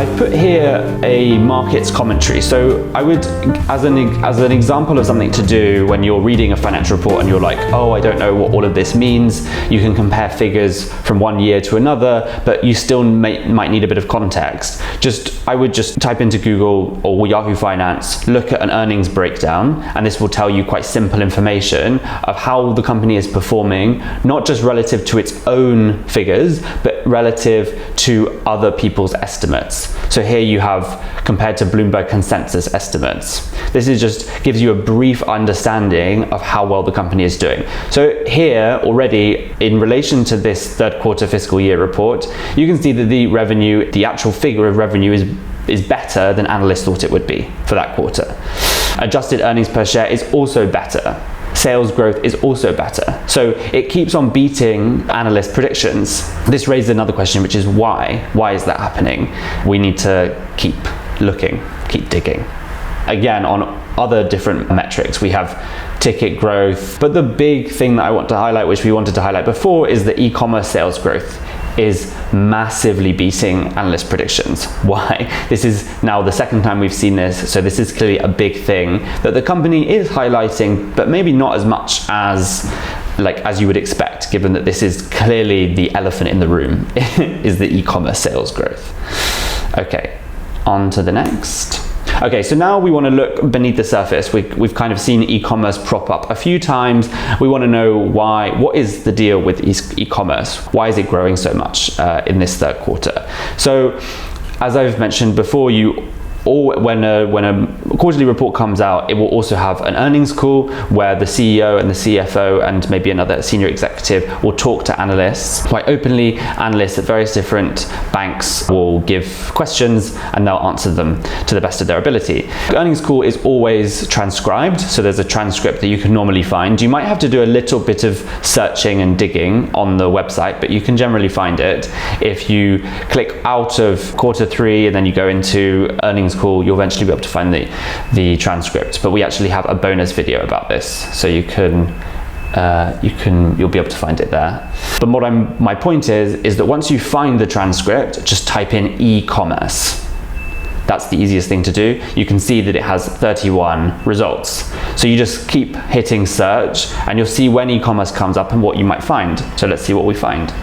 I've put here a markets commentary. So I would, as an example of something to do when you're reading a financial report and you're like, oh, I don't know what all of this means. You can compare figures from one year to another, but you still might need a bit of context. I would just type into Google or Yahoo Finance, look at an earnings breakdown, and this will tell you quite simple information of how the company is performing, not just relative to its own figures, but relative to other people's estimates. So here you have compared to Bloomberg consensus estimates. This is just gives you a brief understanding of how well the company is doing. So here already, in relation to this third quarter fiscal year report, you can see that the actual figure of revenue is better than analysts thought it would be for that quarter. Adjusted earnings per share is also better. Sales growth is also better. So it keeps on beating analyst predictions. This raises another question, which is why? Why is that happening? We need to keep looking, keep digging. Again, on other different metrics, we have ticket growth, but the big thing that I want to highlight, which we wanted to highlight before, is the e-commerce sales growth is massively beating analyst predictions. Why? This is now the second time we've seen this, so this is clearly a big thing that the company is highlighting, but maybe not as much as you would expect, given that this is clearly the elephant in the room, is the e-commerce sales growth. Okay, on to the next. Okay, so now we want to look beneath the surface. We've kind of seen e-commerce prop up a few times. We want to know what is the deal with e-commerce? Why is it growing so much in this third quarter? So, as I've mentioned before, when a quarterly report comes out, it will also have an earnings call where the CEO and the CFO and maybe another senior executive will talk to analysts quite openly. Analysts at various different banks will give questions and they'll answer them to the best of their ability. The earnings call is always transcribed, so there's a transcript that you can normally find. You might have to do a little bit of searching and digging on the website, but you can generally find it. If you click out of quarter 3 and then you go into earnings call, you'll eventually be able to find the transcript, but we actually have a bonus video about this, so you'll be able to find it there. But my point is that once you find the transcript, just type in e-commerce. That's the easiest thing to do. You can see that it has 31 results. So you just keep hitting search and you'll see when e-commerce comes up and what you might find. So let's see what we find.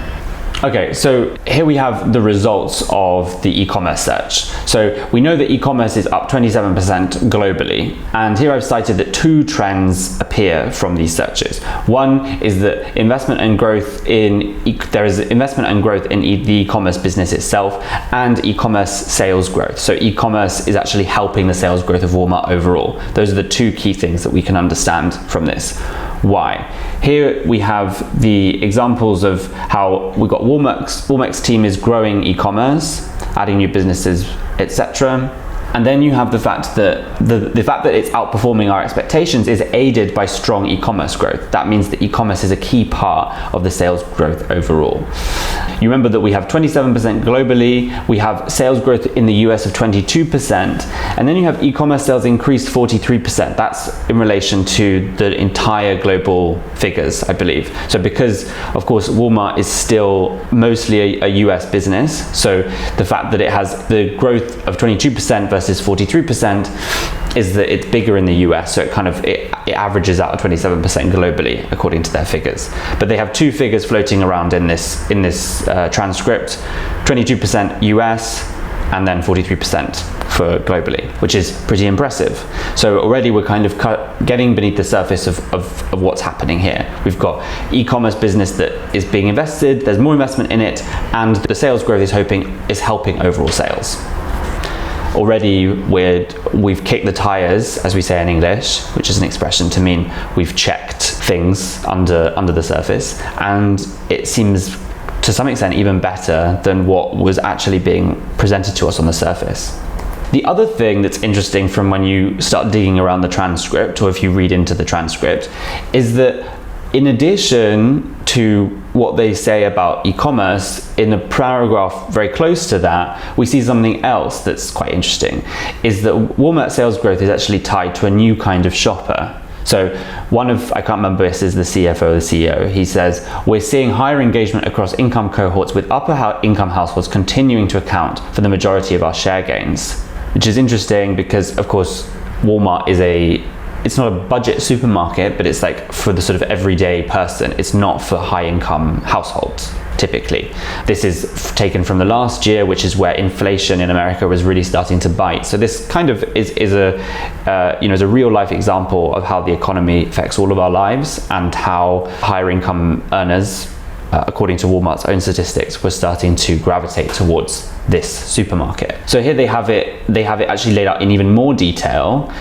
Okay, so here we have the results of the e-commerce search. So we know that e-commerce is up 27% globally, and here I've cited that 2 trends appear from these searches. One is that there is investment and growth in the e-commerce business itself and e-commerce sales growth. So e-commerce is actually helping the sales growth of Walmart overall. Those are the 2 key things that we can understand from this. Why? Here we have the examples of how we've got Walmart's team is growing e-commerce, adding new businesses, etc. And then you have the fact that the fact that it's outperforming our expectations is aided by strong e-commerce growth. That means that e-commerce is a key part of the sales growth overall. You remember that we have 27% globally, we have sales growth in the US of 22%, and then you have e-commerce sales increased 43%. That's in relation to the entire global figures, I believe. So because, of course, Walmart is still mostly a US business, so the fact that it has the growth of 22% versus 43% is that it's bigger in the US, so it averages out at 27% globally according to their figures. But they have 2 figures floating around in this transcript: 22% US and then 43% for globally, which is pretty impressive. So already we're kind of getting beneath the surface of what's happening here. We've got e-commerce business that is being invested, there's more investment in it, and the sales growth is helping overall sales. Already we've kicked the tires, as we say in English, which is an expression to mean we've checked things under the surface, and it seems to some extent even better than what was actually being presented to us on the surface. The other thing that's interesting from when you start digging around the transcript, or if you read into the transcript, is that in addition to what they say about e-commerce, in a paragraph very close to that, we see something else that's quite interesting, is that Walmart sales growth is actually tied to a new kind of shopper. So I can't remember if this is the CFO or the CEO, he says, we're seeing higher engagement across income cohorts with upper income households continuing to account for the majority of our share gains. Which is interesting because, of course, Walmart it's not a budget supermarket, but it's like for the sort of everyday person. It's not for high income households, typically. This is taken from the last year, which is where inflation in America was really starting to bite. So this kind of is a real life example of how the economy affects all of our lives and how higher income earners, according to Walmart's own statistics, were starting to gravitate towards this supermarket. So here they have it actually laid out in even more detail.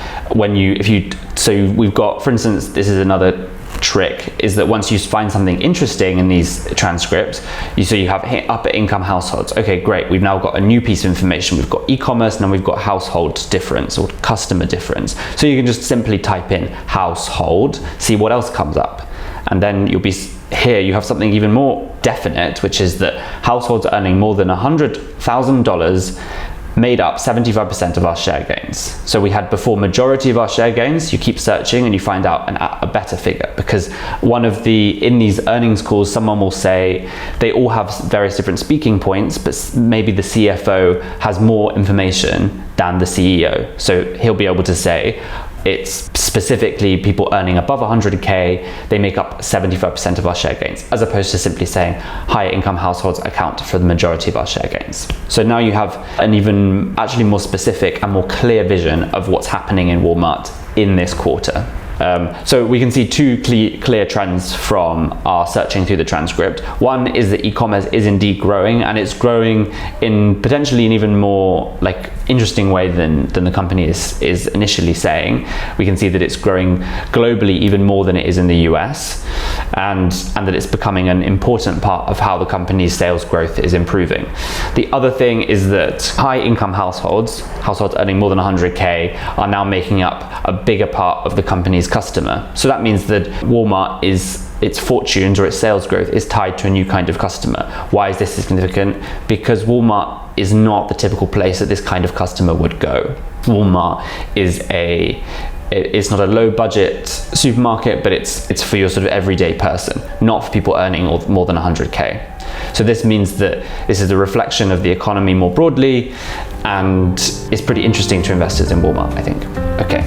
So we've got, for instance, this is another trick, is that once you find something interesting in these transcripts, you have upper income households. Okay, great. We've now got a new piece of information. We've got e-commerce, and then we've got household difference or customer difference. So you can just simply type in household, see what else comes up. And then here you have something even more definite, which is that households earning more than $100,000 made up 75% of our share gains. So we had before majority of our share gains. You keep searching and you find out a better figure, because in these earnings calls, someone will say they all have various different speaking points, but maybe the CFO has more information than the CEO. So he'll be able to say, it's specifically people earning above 100K, they make up 75% of our share gains, as opposed to simply saying higher income households account for the majority of our share gains. So now you have an even actually more specific and more clear vision of what's happening in Walmart in this quarter. So we can see two clear trends from our searching through the transcript. One is that e-commerce is indeed growing, and it's growing in potentially an even more interesting way than the company is initially saying. We can see that it's growing globally even more than it is in the US, and that it's becoming an important part of how the company's sales growth is improving. The other thing is that high income households earning more than 100K, are now making up a bigger part of the company's customer. So that means that Walmart its fortunes or its sales growth is tied to a new kind of customer. Why is this significant? Because Walmart is not the typical place that this kind of customer would go. Walmart it's not a low budget supermarket, but it's for your sort of everyday person, not for people earning more than 100K. So this means that this is a reflection of the economy more broadly, and it's pretty interesting to investors in Walmart, I think. Okay.